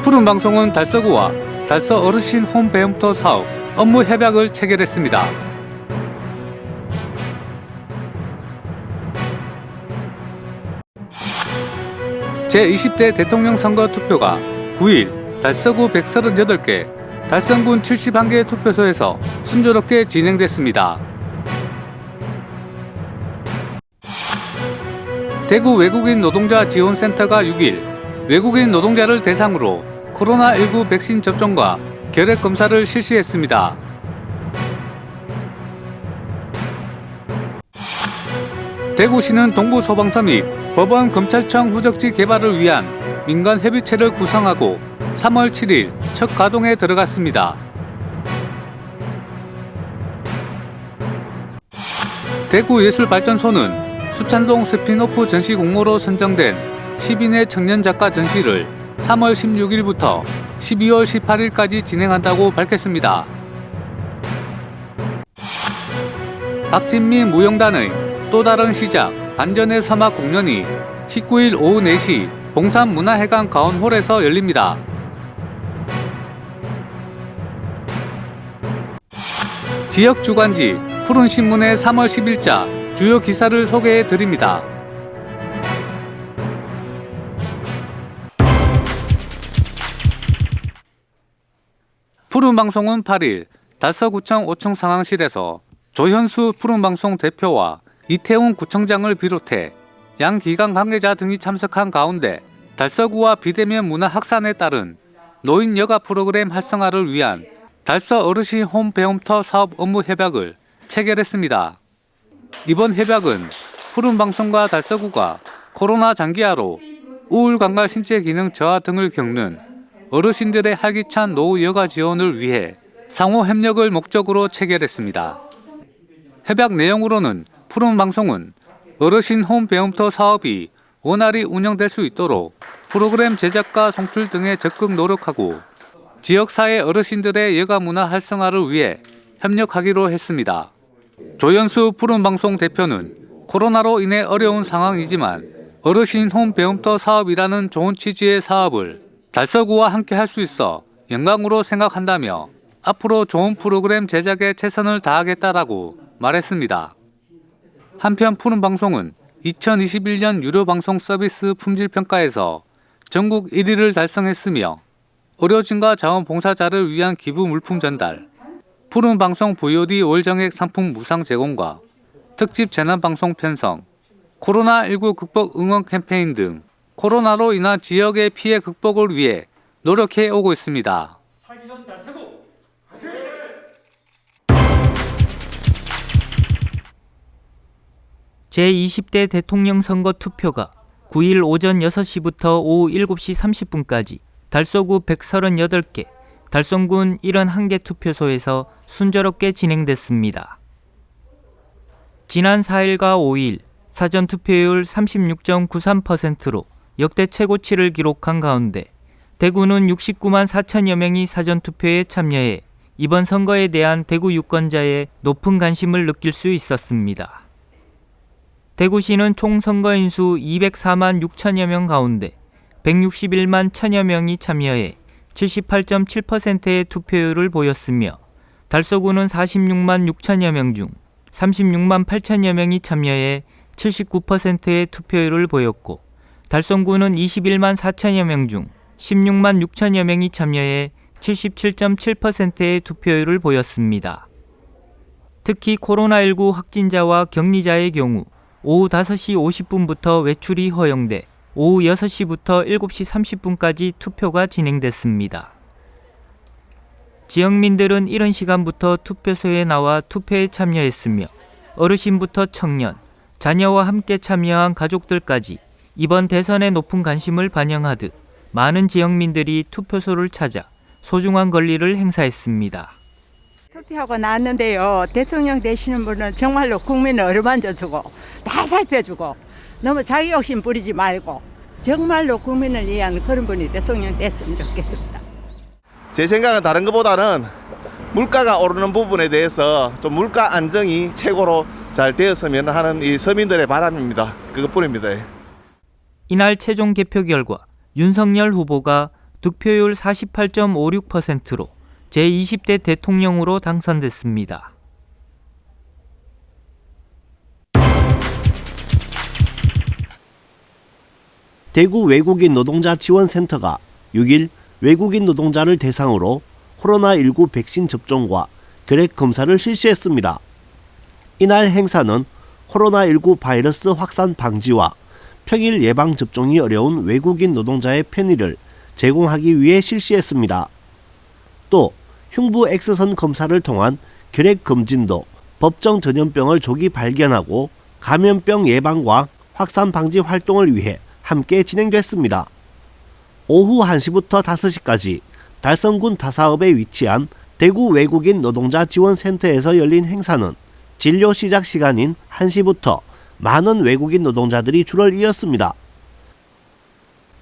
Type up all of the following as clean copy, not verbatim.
푸른방송은 달서구와 달서 어르신 홈 배움터 사업 업무 협약을 체결했습니다. 제20대 대통령 선거 투표가 9일 달서구 138개, 달성군 71개 투표소에서 순조롭게 진행됐습니다. 대구 외국인 노동자 지원센터가 6일 외국인 노동자를 대상으로 코로나19 백신 접종과 결핵 검사를 실시했습니다. 대구시는 동부소방서 및 법원 검찰청 후적지 개발을 위한 민간 협의체를 구성하고 3월 7일 첫 가동에 들어갔습니다. 대구예술발전소는 수찬동 스피노프 전시 공모로 선정된 10인의 청년 작가 전시를 3월 16일부터 12월 18일까지 진행한다고 밝혔습니다. 박진미 무용단의 또 다른 시작 반전의 서막 공연이 19일 오후 4시 봉산 문화회관 가온홀에서 열립니다. 지역 주간지 푸른신문의 3월 10일자 주요 기사를 소개해 드립니다. 푸른방송은 8일 달서구청 5층 상황실에서 조현수 푸른방송 대표와 이태훈 구청장을 비롯해 양기관 관계자 등이 참석한 가운데 달서구와 비대면 문화 확산에 따른 노인 여가 프로그램 활성화를 위한 달서 어르신 홈 배움터 사업 업무 협약을 체결했습니다. 이번 협약은 푸른방송과 달서구가 코로나 장기화로 우울감과 신체 기능 저하 등을 겪는 어르신들의 활기찬 노후 여가 지원을 위해 상호 협력을 목적으로 체결했습니다. 협약 내용으로는 푸른방송은 어르신 홈 배움터 사업이 원활히 운영될 수 있도록 프로그램 제작과 송출 등에 적극 노력하고 지역사회 어르신들의 여가 문화 활성화를 위해 협력하기로 했습니다. 조현수 푸른방송 대표는 코로나로 인해 어려운 상황이지만 어르신 홈 배움터 사업이라는 좋은 취지의 사업을 달서구와 함께 할 수 있어 영광으로 생각한다며 앞으로 좋은 프로그램 제작에 최선을 다하겠다라고 말했습니다. 한편 푸른방송은 2021년 유료방송 서비스 품질평가에서 전국 1위를 달성했으며 의료진과 자원봉사자를 위한 기부 물품 전달, 푸른방송 VOD 월정액 상품 무상 제공과 특집 재난방송 편성, 코로나19 극복 응원 캠페인 등 코로나로 인한 지역의 피해 극복을 위해 노력해 오고 있습니다. 제20대 대통령 선거 투표가 9일 오전 6시부터 오후 7시 30분까지 달서구 138개, 달성군 71개 투표소에서 순조롭게 진행됐습니다. 지난 4일과 5일 사전 투표율 36.93%로 역대 최고치를 기록한 가운데 대구는 69만 4천여 명이 사전 투표에 참여해 이번 선거에 대한 대구 유권자의 높은 관심을 느낄 수 있었습니다. 대구시는 총 선거인수 204만 6천여 명 가운데 161만 1천여 명이 참여해 78.7%의 투표율을 보였으며 달서구는 46만 6천여 명 중 36만 8천여 명이 참여해 79%의 투표율을 보였고 달성구는 21만 4천여 명 중 16만 6천여 명이 참여해 77.7%의 투표율을 보였습니다. 특히 코로나19 확진자와 격리자의 경우 오후 5시 50분부터 외출이 허용돼 오후 6시부터 7시 30분까지 투표가 진행됐습니다. 지역민들은 이른 시간부터 투표소에 나와 투표에 참여했으며 어르신부터 청년, 자녀와 함께 참여한 가족들까지 이번 대선에 높은 관심을 반영하듯 많은 지역민들이 투표소를 찾아 소중한 권리를 행사했습니다. 투표하고 나왔는데요. 대통령 되시는 분은 정말로 국민을 어루만져주고 다 살펴주고 너무 자기 욕심 부리지 말고 정말로 국민을 위한 그런 분이 대통령 됐으면 좋겠습니다. 제 생각은 다른 것보다는 물가가 오르는 부분에 대해서 좀 물가 안정이 최고로 잘 되었으면 하는 이 서민들의 바람입니다. 그것뿐입니다. 이날 최종 개표 결과 윤석열 후보가 득표율 48.56%로 제20대 대통령으로 당선됐습니다. 대구 외국인 노동자 지원센터가 6일 외국인 노동자를 대상으로 코로나19 백신 접종과 결핵 검사를 실시했습니다. 이날 행사는 코로나19 바이러스 확산 방지와 평일 예방 접종이 어려운 외국인 노동자의 편의를 제공하기 위해 실시했습니다. 또 흉부 X선 검사를 통한 결핵 검진도 법정 전염병을 조기 발견하고 감염병 예방과 확산 방지 활동을 위해 함께 진행됐습니다. 오후 1시부터 5시까지 달성군 다사업에 위치한 대구 외국인 노동자 지원센터에서 열린 행사는 진료 시작 시간인 1시부터 많은 외국인 노동자들이 줄을 이었습니다.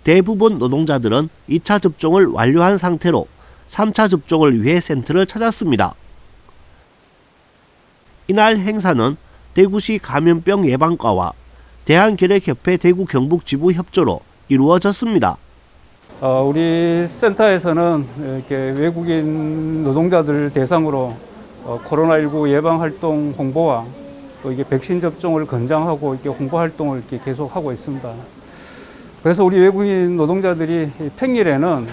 대부분 노동자들은 2차 접종을 완료한 상태로 3차 접종을 위해 센터를 찾았습니다. 이날 행사는 대구시 감염병 예방과와 대한결핵협회 대구 경북지부 협조로 이루어졌습니다. 우리 센터에서는 이렇게 외국인 노동자들 대상으로 코로나19 예방 활동 홍보와 또 이게 백신 접종을 권장하고 이렇게 홍보 활동을 이렇게 계속하고 있습니다. 그래서 우리 외국인 노동자들이 평일에는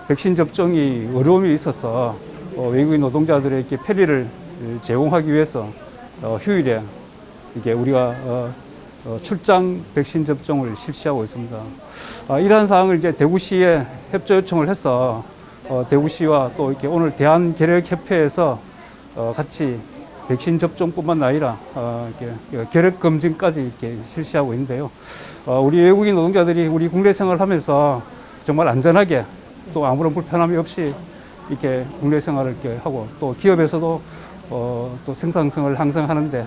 백신 접종이 어려움이 있어서 외국인 노동자들에게 편의를 제공하기 위해서 휴일에 이게 우리가 출장 백신 접종을 실시하고 있습니다. 이러한 사항을 이제 대구시에 협조 요청을 해서 대구시와 또 이렇게 오늘 대한결핵협회에서 같이 백신 접종뿐만 아니라 이렇게 결핵 검진까지 이렇게 실시하고 있는데요. 우리 외국인 노동자들이 우리 국내 생활하면서 정말 안전하게 또 아무런 불편함이 없이 이렇게 국내 생활을 이렇게 하고 또 기업에서도 또 생산성을 향상하는데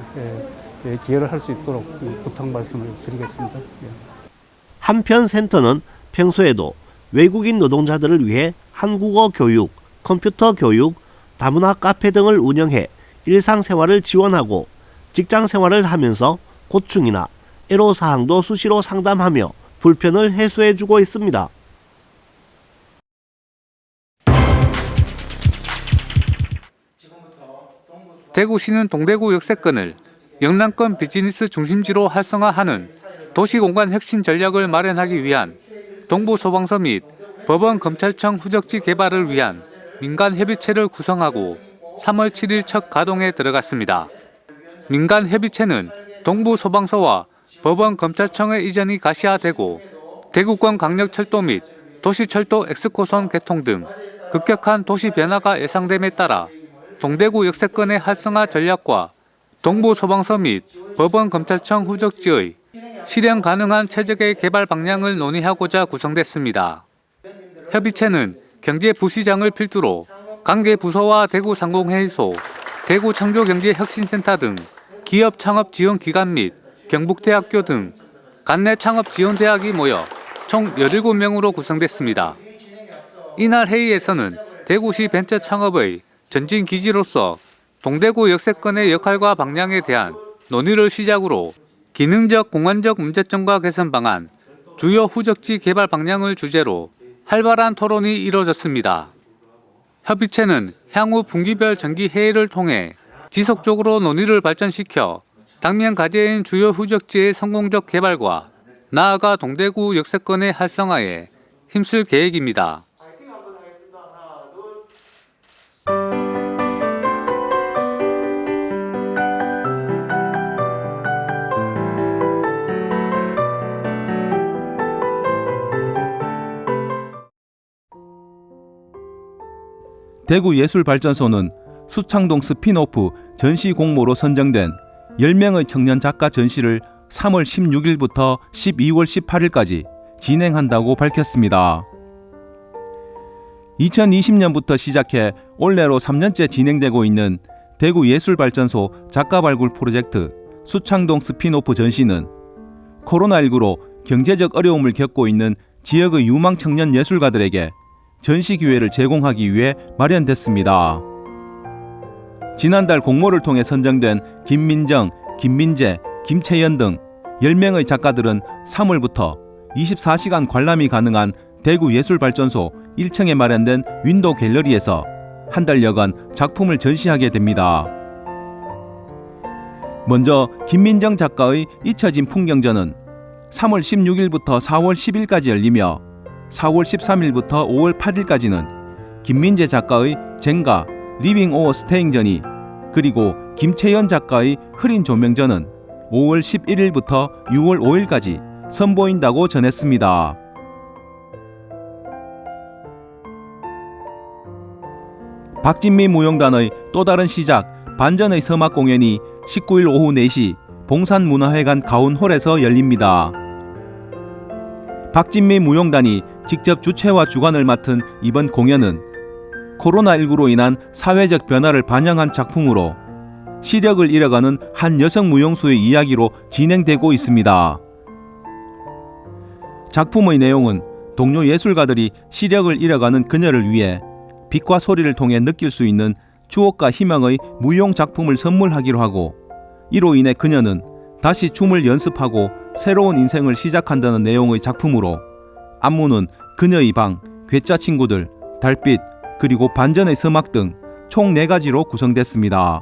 기여를 할 수 있도록 부탁 말씀을 드리겠습니다. 한편 센터는 평소에도 외국인 노동자들을 위해 한국어 교육, 컴퓨터 교육, 다문화 카페 등을 운영해 일상생활을 지원하고 직장생활을 하면서 고충이나 애로사항도 수시로 상담하며 불편을 해소해주고 있습니다. 대구시는 동대구 역세권을 영남권 비즈니스 중심지로 활성화하는 도시공간 혁신 전략을 마련하기 위한 동부소방서 및 법원검찰청 후적지 개발을 위한 민간협의체를 구성하고 3월 7일 첫 가동에 들어갔습니다. 민간협의체는 동부소방서와 법원검찰청의 이전이 가시화되고 대구권 강력철도 및 도시철도 엑스코선 개통 등 급격한 도시 변화가 예상됨에 따라 동대구 역세권의 활성화 전략과 동부소방서 및 법원검찰청 후적지의 실현 가능한 최적의 개발 방향을 논의하고자 구성됐습니다. 협의체는 경제부시장을 필두로 관계부서와 대구상공회의소, 대구창조경제혁신센터 등 기업 창업 지원 기관 및 경북대학교 등 관내 창업 지원대학이 모여 총 17명으로 구성됐습니다. 이날 회의에서는 대구시 벤처 창업의 전진 기지로서 동대구 역세권의 역할과 방향에 대한 논의를 시작으로 기능적 공간적 문제점과 개선 방안, 주요 후적지 개발 방향을 주제로 활발한 토론이 이뤄졌습니다. 협의체는 향후 분기별 정기 회의를 통해 지속적으로 논의를 발전시켜 당면 과제인 주요 후적지의 성공적 개발과 나아가 동대구 역세권의 활성화에 힘쓸 계획입니다. 대구예술발전소는 수창동 스핀오프 전시 공모로 선정된 10명의 청년 작가 전시를 3월 16일부터 12월 18일까지 진행한다고 밝혔습니다. 2020년부터 시작해 올해로 3년째 진행되고 있는 대구예술발전소 작가발굴 프로젝트 수창동 스핀오프 전시는 코로나19로 경제적 어려움을 겪고 있는 지역의 유망 청년 예술가들에게 전시 기회를 제공하기 위해 마련됐습니다. 지난달 공모를 통해 선정된 김민정, 김민재, 김채연 등 10명의 작가들은 3월부터 24시간 관람이 가능한 대구예술발전소 1층에 마련된 윈도우 갤러리에서 한 달여간 작품을 전시하게 됩니다. 먼저 김민정 작가의 잊혀진 풍경전은 3월 16일부터 4월 10일까지 열리며 4월 13일부터 5월 8일까지는 김민재 작가의 젠가 리빙 오어 스테잉전이, 그리고 김채연 작가의 흐린 조명전은 5월 11일부터 6월 5일까지 선보인다고 전했습니다. 박진미 무용단의 또 다른 시작 반전의 서막 공연이 19일 오후 4시 봉산문화회관 가운홀에서 열립니다. 박진미 무용단이 직접 주최와 주관을 맡은 이번 공연은 코로나19로 인한 사회적 변화를 반영한 작품으로 시력을 잃어가는 한 여성 무용수의 이야기로 진행되고 있습니다. 작품의 내용은 동료 예술가들이 시력을 잃어가는 그녀를 위해 빛과 소리를 통해 느낄 수 있는 추억과 희망의 무용 작품을 선물하기로 하고, 이로 인해 그녀는 다시 춤을 연습하고 새로운 인생을 시작한다는 내용의 작품으로 안무는 그녀의 방, 괴짜 친구들, 달빛, 그리고 반전의 서막 등 총 4가지로 구성됐습니다.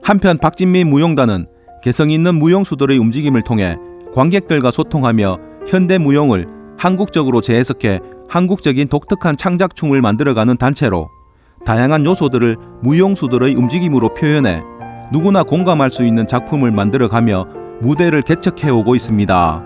한편 박진미 무용단은 개성 있는 무용수들의 움직임을 통해 관객들과 소통하며 현대 무용을 한국적으로 재해석해 한국적인 독특한 창작춤을 만들어가는 단체로 다양한 요소들을 무용수들의 움직임으로 표현해 누구나 공감할 수 있는 작품을 만들어가며 무대를 개척해오고 있습니다.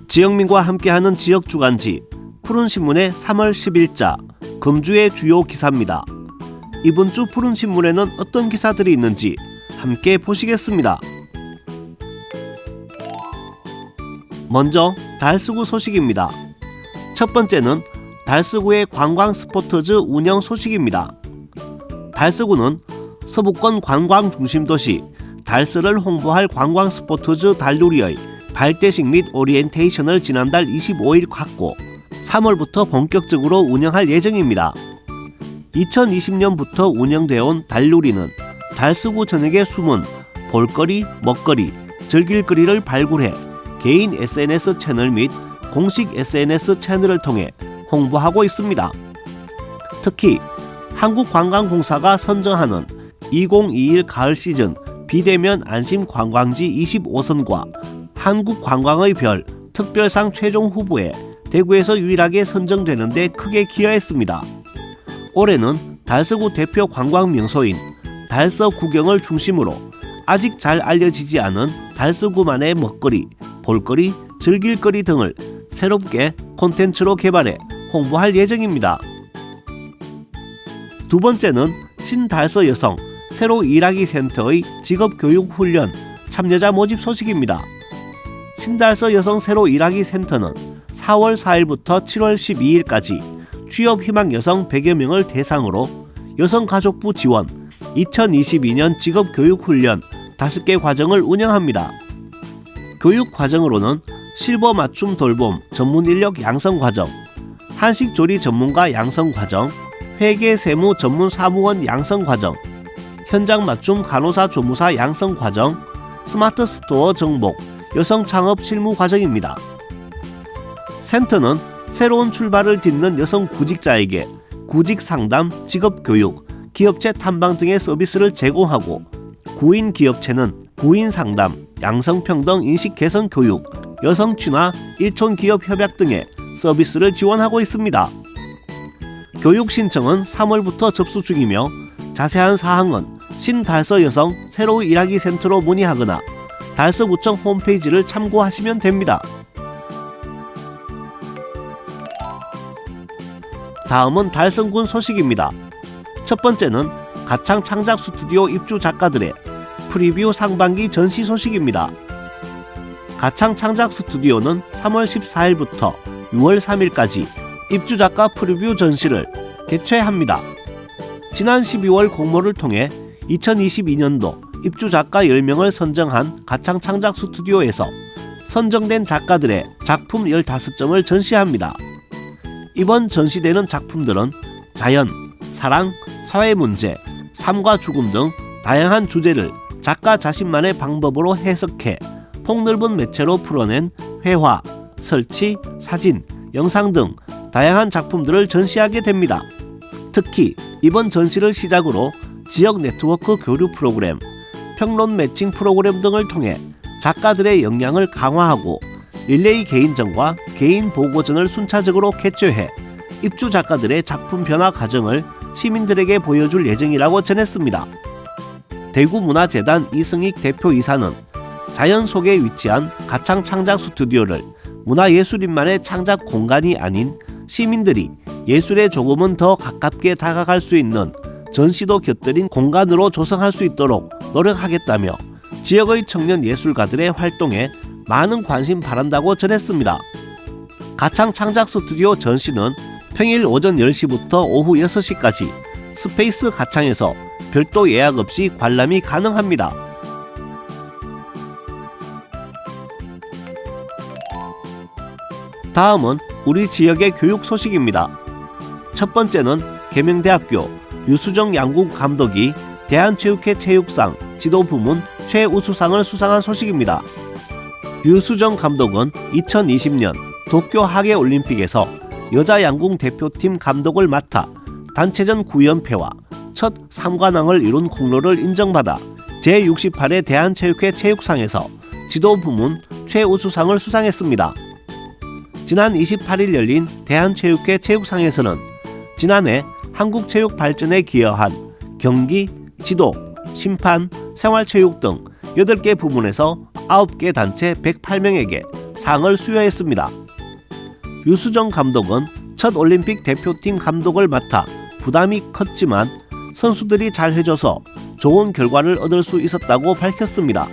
지영민과 함께하는 지역주간지 푸른신문의 3월 10일자 금주의 주요 기사입니다. 이번 주 푸른신문에는 어떤 기사들이 있는지 함께 보시겠습니다. 먼저 달서구 소식입니다. 첫 번째는 달서구의 관광 스포터즈 운영 소식입니다. 달서구는 서부권 관광 중심 도시 달서를 홍보할 관광 스포터즈 달누리의 발대식 및 오리엔테이션을 지난달 25일 갖고 3월부터 본격적으로 운영할 예정입니다. 2020년부터 운영되어 온 달누리는 달서구 전역의 숨은 볼거리, 먹거리, 즐길거리를 발굴해 개인 SNS 채널 및 공식 SNS 채널을 통해 홍보하고 있습니다. 특히 한국관광공사가 선정하는 2021 가을 시즌 비대면 안심 관광지 25선과 한국관광의 별 특별상 최종 후보에 대구에서 유일하게 선정되는 데 크게 기여했습니다. 올해는 달서구 대표 관광 명소인 달서 구경을 중심으로 아직 잘 알려지지 않은 달서구만의 먹거리, 볼거리, 즐길거리 등을 새롭게 콘텐츠로 개발해 홍보할 예정입니다. 두 번째는 신달서 여성 새로 일하기 센터의 직업교육훈련 참여자 모집 소식입니다. 신달서 여성 새로 일하기 센터는 4월 4일부터 7월 12일까지 취업희망 여성 100여 명을 대상으로 여성가족부 지원 2022년 직업교육훈련 5개 과정을 운영합니다. 교육과정으로는 실버 맞춤 돌봄 전문인력 양성과정, 한식조리 전문가 양성과정, 회계세무 전문 사무원 양성과정, 현장 맞춤 간호사 조무사 양성과정, 스마트 스토어 정복, 여성 창업 실무 과정입니다. 센터는 새로운 출발을 딛는 여성 구직자에게 구직 상담, 직업 교육, 기업체 탐방 등의 서비스를 제공하고 구인 기업체는 구인 상담, 양성평등 인식 개선 교육, 여성 친화, 일촌 기업 협약 등의 서비스를 지원하고 있습니다. 교육 신청은 3월부터 접수 중이며 자세한 사항은 신달서 여성 새로 일하기 센터로 문의하거나 달서구청 홈페이지를 참고하시면 됩니다. 다음은 달성군 소식입니다. 첫 번째는 가창 창작 스튜디오 입주 작가들의 프리뷰 상반기 전시 소식입니다. 가창 창작 스튜디오는 3월 14일부터 6월 3일까지 입주작가 프리뷰 전시를 개최합니다. 지난 12월 공모를 통해 2022년도 입주작가 10명을 선정한 가창 창작 스튜디오에서 선정된 작가들의 작품 15점을 전시합니다. 이번 전시되는 작품들은 자연, 사랑, 사회문제, 삶과 죽음 등 다양한 주제를 작가 자신만의 방법으로 해석해 폭넓은 매체로 풀어낸 회화, 설치, 사진, 영상 등 다양한 작품들을 전시하게 됩니다. 특히 이번 전시를 시작으로 지역 네트워크 교류 프로그램, 평론 매칭 프로그램 등을 통해 작가들의 역량을 강화하고 릴레이 개인전과 개인 보고전을 순차적으로 개최해 입주 작가들의 작품 변화 과정을 시민들에게 보여줄 예정이라고 전했습니다. 대구문화재단 이승익 대표이사는 자연 속에 위치한 가창 창작 스튜디오를 문화예술인만의 창작 공간이 아닌 시민들이 예술에 조금은 더 가깝게 다가갈 수 있는 전시도 곁들인 공간으로 조성할 수 있도록 노력하겠다며 지역의 청년 예술가들의 활동에 많은 관심 바란다고 전했습니다. 가창 창작 스튜디오 전시는 평일 오전 10시부터 오후 6시까지 스페이스 가창에서 별도 예약 없이 관람이 가능합니다. 다음은 우리 지역의 교육 소식입니다. 첫 번째는 계명대학교 유수정 양궁 감독이 대한체육회 체육상 지도부문 최우수상을 수상한 소식입니다. 유수정 감독은 2020년 도쿄 하계올림픽에서 여자 양궁 대표팀 감독을 맡아 단체전 9연패와 첫 3관왕을 이룬功勞를 인정받아 제68회 대한체육회 체육상에서 지도부문 최우수상을 수상했습니다. 지난 28일 열린 대한체육회 체육상에서는 지난해 한국 체육 발전에 기여한 경기, 지도, 심판, 생활체육 등 8개 부문에서 9개 단체 108명에게 상을 수여했습니다. 유수정 감독은 첫 올림픽 대표팀 감독을 맡아 부담이 컸지만 선수들이 잘 해줘서 좋은 결과를 얻을 수 있었다고 밝혔습니다.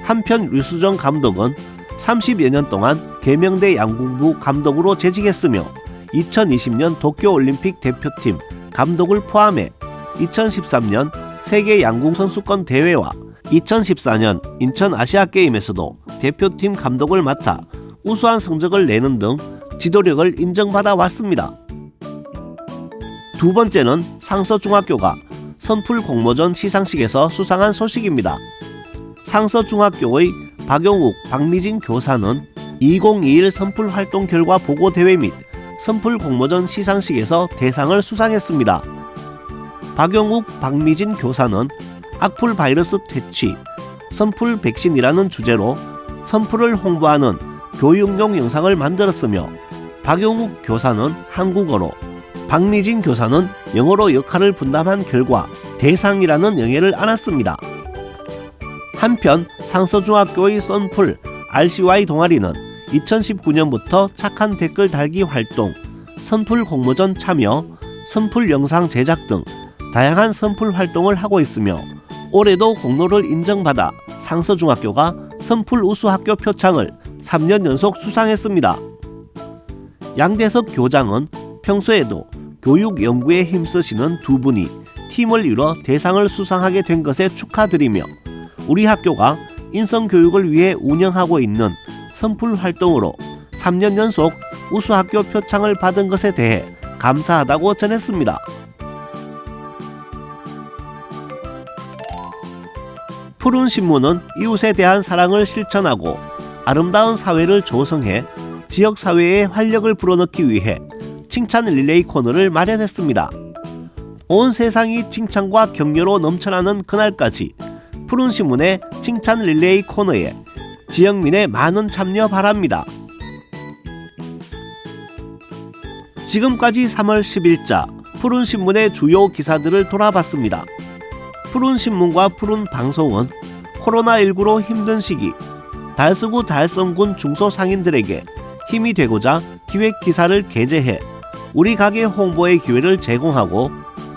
한편 유수정 감독은 30여 년 동안 계명대 양궁부 감독으로 재직했으며 2020년 도쿄올림픽 대표팀 감독을 포함해 2013년 세계 양궁 선수권 대회와 2014년 인천 아시아게임에서도 대표팀 감독을 맡아 우수한 성적을 내는 등 지도력을 인정받아 왔습니다. 두 번째는 상서중학교가 선풀 공모전 시상식에서 수상한 소식입니다. 상서중학교의 박용욱, 박미진 교사는 2021 선풀 활동 결과 보고 대회 및 선풀 공모전 시상식에서 대상을 수상했습니다. 박용욱, 박미진 교사는 악플 바이러스 퇴치, 선풀 백신이라는 주제로 선풀을 홍보하는 교육용 영상을 만들었으며 박용욱 교사는 한국어로, 박미진 교사는 영어로 역할을 분담한 결과 대상이라는 영예를 안았습니다. 한편 상서중학교의 선풀 RCY 동아리는 2019년부터 착한 댓글 달기 활동, 선풀 공모전 참여, 선풀 영상 제작 등 다양한 선풀 활동을 하고 있으며 올해도 공로를 인정받아 상서중학교가 선풀 우수학교 표창을 3년 연속 수상했습니다. 양대섭 교장은 평소에도 교육 연구에 힘쓰시는 두 분이 팀을 이뤄 대상을 수상하게 된 것에 축하드리며 우리 학교가 인성교육을 위해 운영하고 있는 선풀 활동으로 3년 연속 우수학교 표창을 받은 것에 대해 감사하다고 전했습니다. 푸른 신문은 이웃에 대한 사랑을 실천하고 아름다운 사회를 조성해 지역 사회에 활력을 불어넣기 위해 칭찬 릴레이 코너를 마련했습니다. 온 세상이 칭찬과 격려로 넘쳐나는 그날까지 푸른 신문의 칭찬 릴레이 코너에 지역민의 많은 참여 바랍니다. 지금까지 3월 10일자 푸른 신문의 주요 기사들을 돌아봤습니다. 푸른 신문과 푸른 방송은 코로나19로 힘든 시기 달서구 달성군 중소상인들에게 힘이 되고자 기획 기사를 게재해 우리 가게 홍보의 기회를 제공하고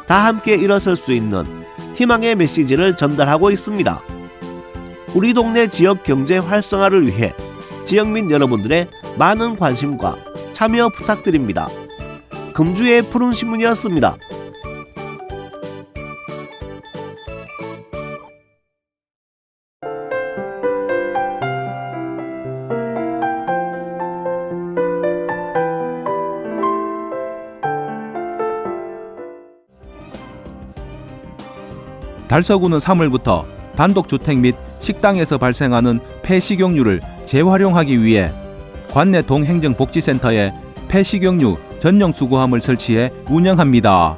다 함께 일어설 수 있는 희망의 메시지를 전달하고 있습니다. 우리 동네 지역 경제 활성화를 위해 지역민 여러분들의 많은 관심과 참여 부탁드립니다. 금주의 푸른신문이었습니다. 달서구는 3월부터 단독주택 및 식당에서 발생하는 폐식용유를 재활용하기 위해 관내 동행정복지센터에 폐식용유 전용 수거함을 설치해 운영합니다.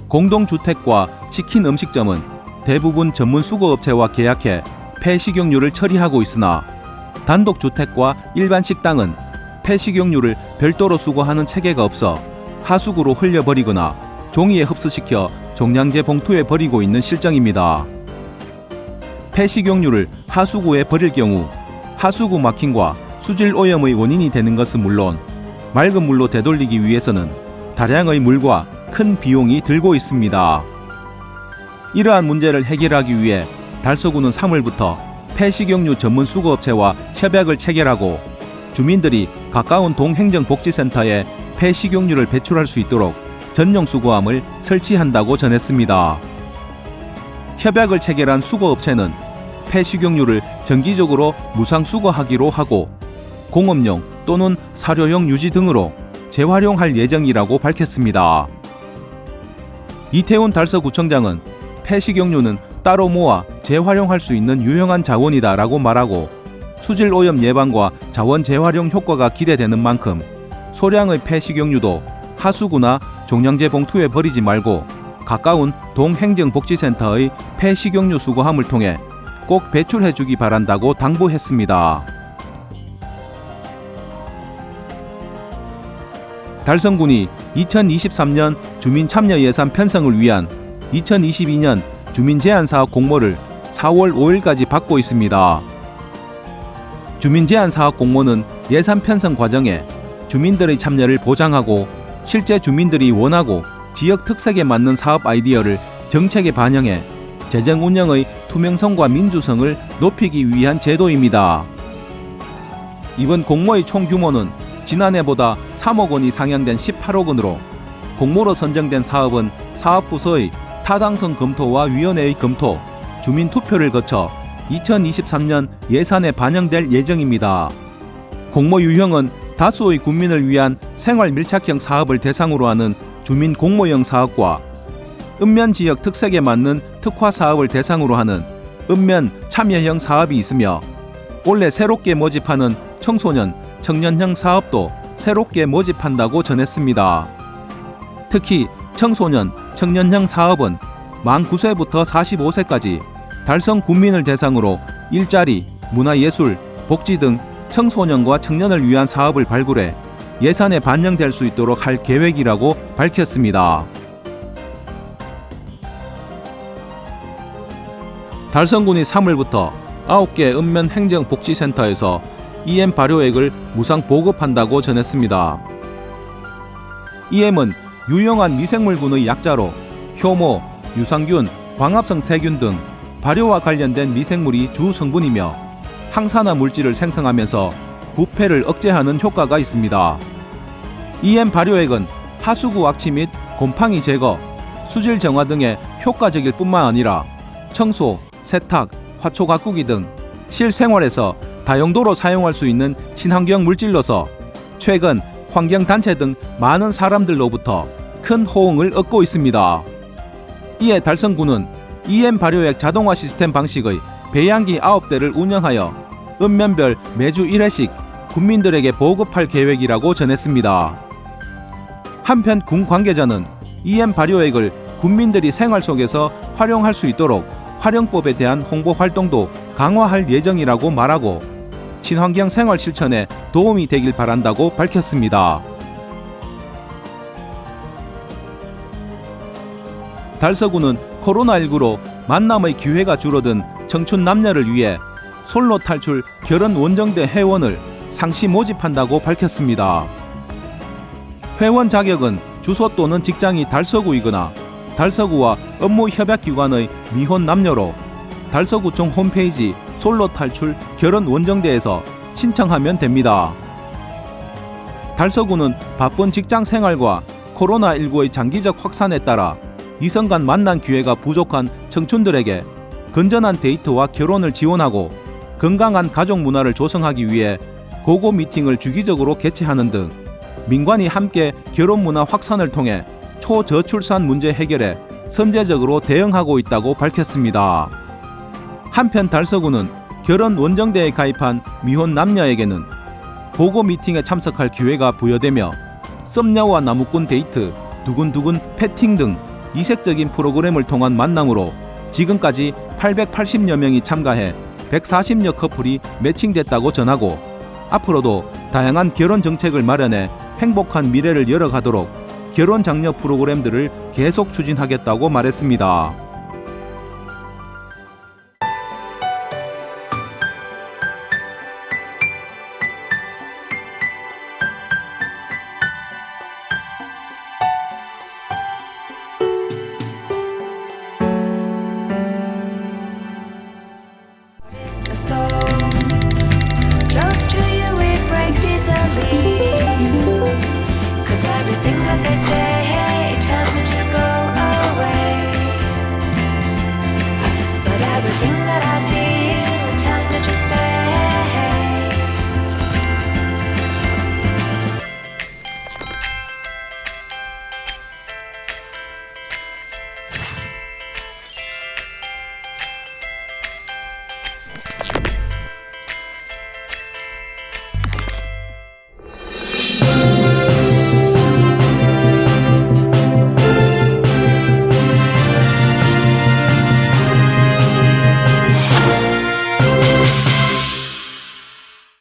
공동주택과 치킨 음식점은 대부분 전문 수거업체와 계약해 폐식용유를 처리하고 있으나 단독주택과 일반 식당은 폐식용유를 별도로 수거하는 체계가 없어 하수구로 흘려버리거나 종이에 흡수시켜 종량제 봉투에 버리고 있는 실정입니다. 폐식용유를 하수구에 버릴 경우 하수구 막힘과 수질 오염의 원인이 되는 것은 물론 맑은 물로 되돌리기 위해서는 다량의 물과 큰 비용이 들고 있습니다. 이러한 문제를 해결하기 위해 달서구는 3월부터 폐식용유 전문 수거업체와 협약을 체결하고 주민들이 가까운 동행정복지센터에 폐식용유를 배출할 수 있도록 전용 수거함을 설치한다고 전했습니다. 협약을 체결한 수거업체는 폐식용유를 정기적으로 무상 수거하기로 하고 공업용 또는 사료용 유지 등으로 재활용할 예정이라고 밝혔습니다. 이태훈 달서구청장은 폐식용유는 따로 모아 재활용할 수 있는 유용한 자원이다라고 말하고 수질 오염 예방과 자원 재활용 효과가 기대되는 만큼 소량의 폐식용유도 하수구나 종량제 봉투에 버리지 말고 가까운 동행정복지센터의 폐식용유 수거함을 통해 꼭 배출해 주기 바란다고 당부했습니다. 달성군이 2023년 주민참여 예산 편성을 위한 2022년 주민제안사업 공모를 4월 5일까지 받고 있습니다. 주민제안사업 공모는 예산 편성 과정에 주민들의 참여를 보장하고 실제 주민들이 원하고 지역 특색에 맞는 사업 아이디어를 정책에 반영해 재정 운영의 투명성과 민주성을 높이기 위한 제도입니다. 이번 공모의 총 규모는 지난해보다 3억 원이 상향된 18억 원으로 공모로 선정된 사업은 사업부서의 타당성 검토와 위원회의 검토, 주민 투표를 거쳐 2023년 예산에 반영될 예정입니다. 공모 유형은 다수의 국민을 위한 생활 밀착형 사업을 대상으로 하는 주민 공모형 사업과 읍면 지역 특색에 맞는 특화 사업을 대상으로 하는 읍면 참여형 사업이 있으며 올해 새롭게 모집하는 청소년, 청년형 사업도 새롭게 모집한다고 전했습니다. 특히 청소년, 청년형 사업은 만 9세부터 45세까지 달성 군민을 대상으로 일자리, 문화예술, 복지 등 청소년과 청년을 위한 사업을 발굴해 예산에 반영될 수 있도록 할 계획이라고 밝혔습니다. 달성군이 3월부터 9개 읍면 행정복지센터에서 EM 발효액을 무상 보급한다고 전했습니다. EM은 유용한 미생물군의 약자로 효모, 유산균, 광합성 세균 등 발효와 관련된 미생물이 주 성분이며 항산화 물질을 생성하면서 부패를 억제하는 효과가 있습니다. EM 발효액은 하수구 악취 및 곰팡이 제거, 수질 정화 등에 효과적일 뿐만 아니라 청소, 세탁, 화초 가꾸기 등 실생활에서 다용도로 사용할 수 있는 친환경 물질로서 최근 환경단체 등 많은 사람들로부터 큰 호응을 얻고 있습니다. 이에 달성군은 EM 발효액 자동화 시스템 방식의 배양기 9대를 운영하여 읍면별 매주 1회씩 군민들에게 보급할 계획이라고 전했습니다. 한편 군 관계자는 EM 발효액을 군민들이 생활 속에서 활용할 수 있도록 활용법에 대한 홍보 활동도 강화할 예정이라고 말하고 친환경 생활 실천에 도움이 되길 바란다고 밝혔습니다. 달서구는 코로나19로 만남의 기회가 줄어든 청춘 남녀를 위해 솔로 탈출 결혼 원정대 회원을 상시 모집한다고 밝혔습니다. 회원 자격은 주소 또는 직장이 달서구이거나 달서구와 업무 협약기관의 미혼 남녀로 달서구청 홈페이지 솔로 탈출 결혼 원정대에서 신청하면 됩니다. 달서구는 바쁜 직장 생활과 코로나19의 장기적 확산에 따라 이성 간 만난 기회가 부족한 청춘들에게 건전한 데이트와 결혼을 지원하고 건강한 가족 문화를 조성하기 위해 고고 미팅을 주기적으로 개최하는 등 민관이 함께 결혼 문화 확산을 통해 초저출산 문제 해결에 선제적으로 대응하고 있다고 밝혔습니다. 한편 달서구는 결혼 원정대에 가입한 미혼 남녀에게는 고고 미팅에 참석할 기회가 부여되며 썸녀와 나무꾼 데이트, 두근두근 패팅 등 이색적인 프로그램을 통한 만남으로 지금까지 880여 명이 참가해 140여 커플이 매칭됐다고 전하고 앞으로도 다양한 결혼 정책을 마련해 행복한 미래를 열어가도록 결혼 장려 프로그램들을 계속 추진하겠다고 말했습니다.